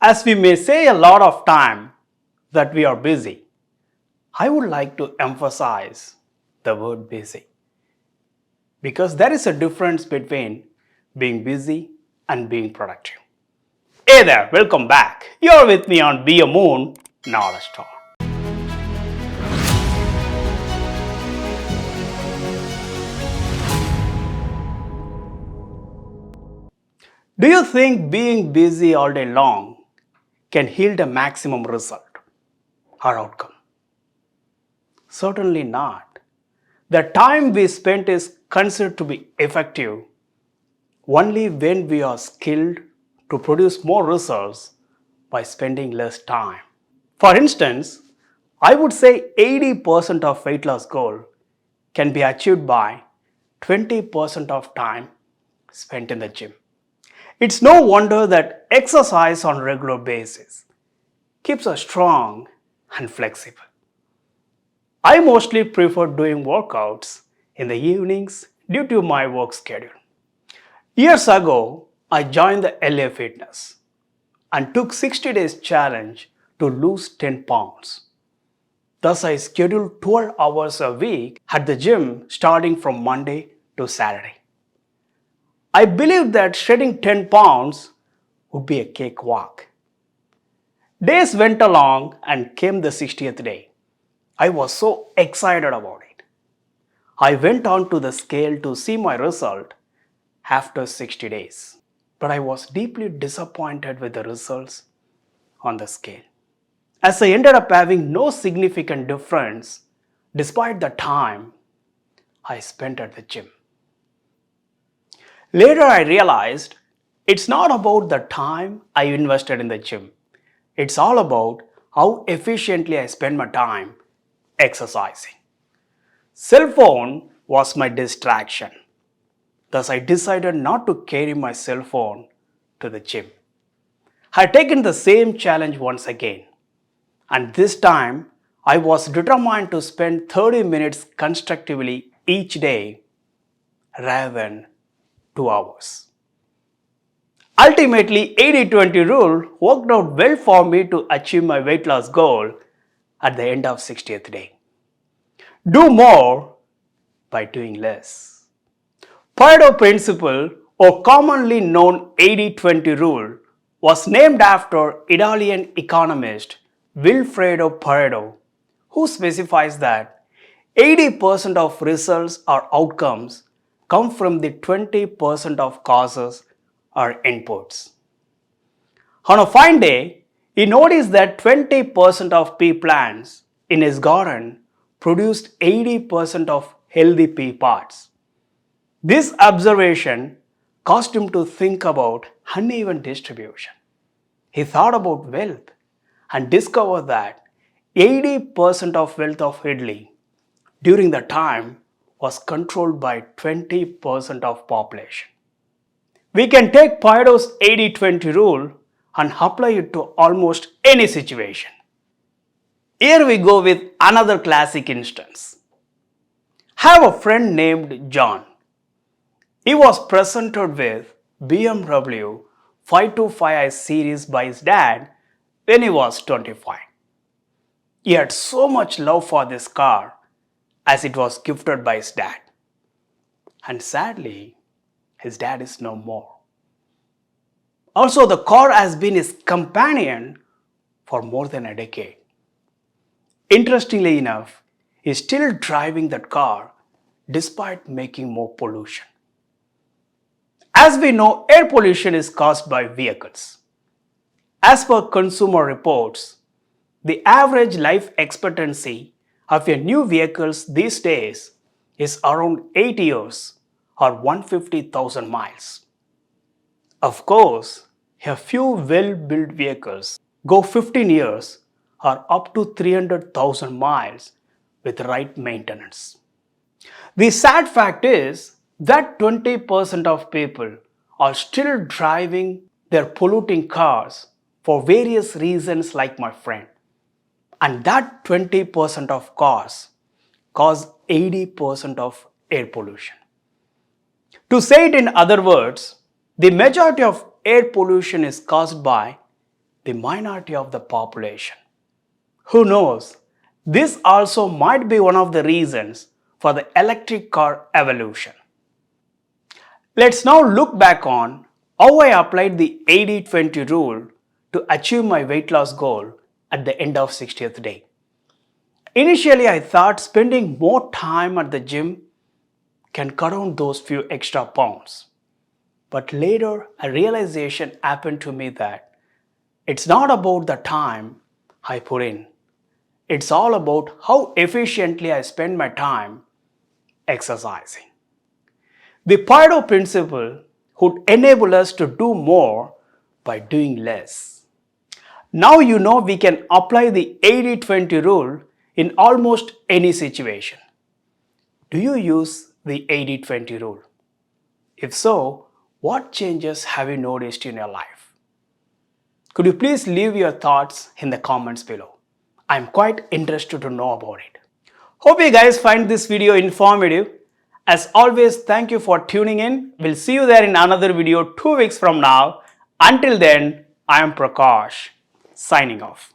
As we may say a lot of time that we are busy, I would like to emphasize the word busy because there is a difference between being busy and being productive. Hey there, welcome back. You're with me on Be a Moon, Not a Star. Do you think being busy all day long can yield a maximum result or outcome? Certainly not. The time we spent is considered to be effective only when we are skilled to produce more results by spending less time. For instance, I would say 80% of weight loss goal can be achieved by 20% of time spent in the gym. It's no wonder that exercise on a regular basis keeps us strong and flexible. I mostly prefer doing workouts in the evenings due to my work schedule. Years ago, I joined the LA Fitness and took 60 days challenge to lose 10 pounds. Thus, I scheduled 12 hours a week at the gym starting from Monday to Saturday. I believed that shedding 10 pounds would be a cakewalk. Days went along and came the 60th day. I was so excited about it. I went on to the scale to see my result after 60 days. But I was deeply disappointed with the results on the scale, as I ended up having no significant difference despite the time I spent at the gym. Later, I realized it's not about the time I invested in the gym. It's all about how efficiently I spend my time exercising. Cell phone was my distraction. Thus, I decided not to carry my cell phone to the gym. I had taken the same challenge once again, and this time I was determined to spend 30 minutes constructively each day rather than 2 hours. Ultimately, 80-20 rule worked out well for me to achieve my weight loss goal at the end of 60th day. Do more by doing less. Pareto principle, or commonly known 80-20 rule, was named after Italian economist Vilfredo Pareto, who specifies that 80% of results or outcomes come from the 20% of causes or inputs. On a fine day, he noticed that 20% of pea plants in his garden produced 80% of healthy pea pods. This observation caused him to think about uneven distribution. He thought about wealth and discovered that 80% of wealth of Italy during the time was controlled by 20% of population. We can take Pareto's 80-20 rule and apply it to almost any situation. Here we go with another classic instance. I have a friend named John. He was presented with BMW 525i series by his dad when he was 25. He had so much love for this car as it was gifted by his dad. And sadly, his dad is no more. Also, the car has been his companion for more than a decade. Interestingly enough, he is still driving that car despite making more pollution. As we know, air pollution is caused by vehicles. As per consumer reports, the average life expectancy of a new vehicles these days is around 8 years or 150,000 miles. Of course, a few well-built vehicles go 15 years or up to 300,000 miles with right maintenance. The sad fact is that 20% of people are still driving their polluting cars for various reasons like my friend. And that 20% of cars cause 80% of air pollution. To say it in other words, the majority of air pollution is caused by the minority of the population. Who knows? This also might be one of the reasons for the electric car evolution. Let's now look back on how I applied the 80-20 rule to achieve my weight loss goal at the end of 60th day. Initially, I thought spending more time at the gym can cut down those few extra pounds. But later, a realization happened to me that it's not about the time I put in. It's all about how efficiently I spend my time exercising. The Pareto principle would enable us to do more by doing less. Now you know we can apply the 80-20 rule in almost any situation. Do you use the 80-20 rule? If so, what changes have you noticed in your life? Could you please leave your thoughts in the comments below? I'm quite interested to know about it. Hope you guys find this video informative. As always, thank you for tuning in. We'll see you there in another video 2 weeks from now. Until then, I am Prakash, signing off.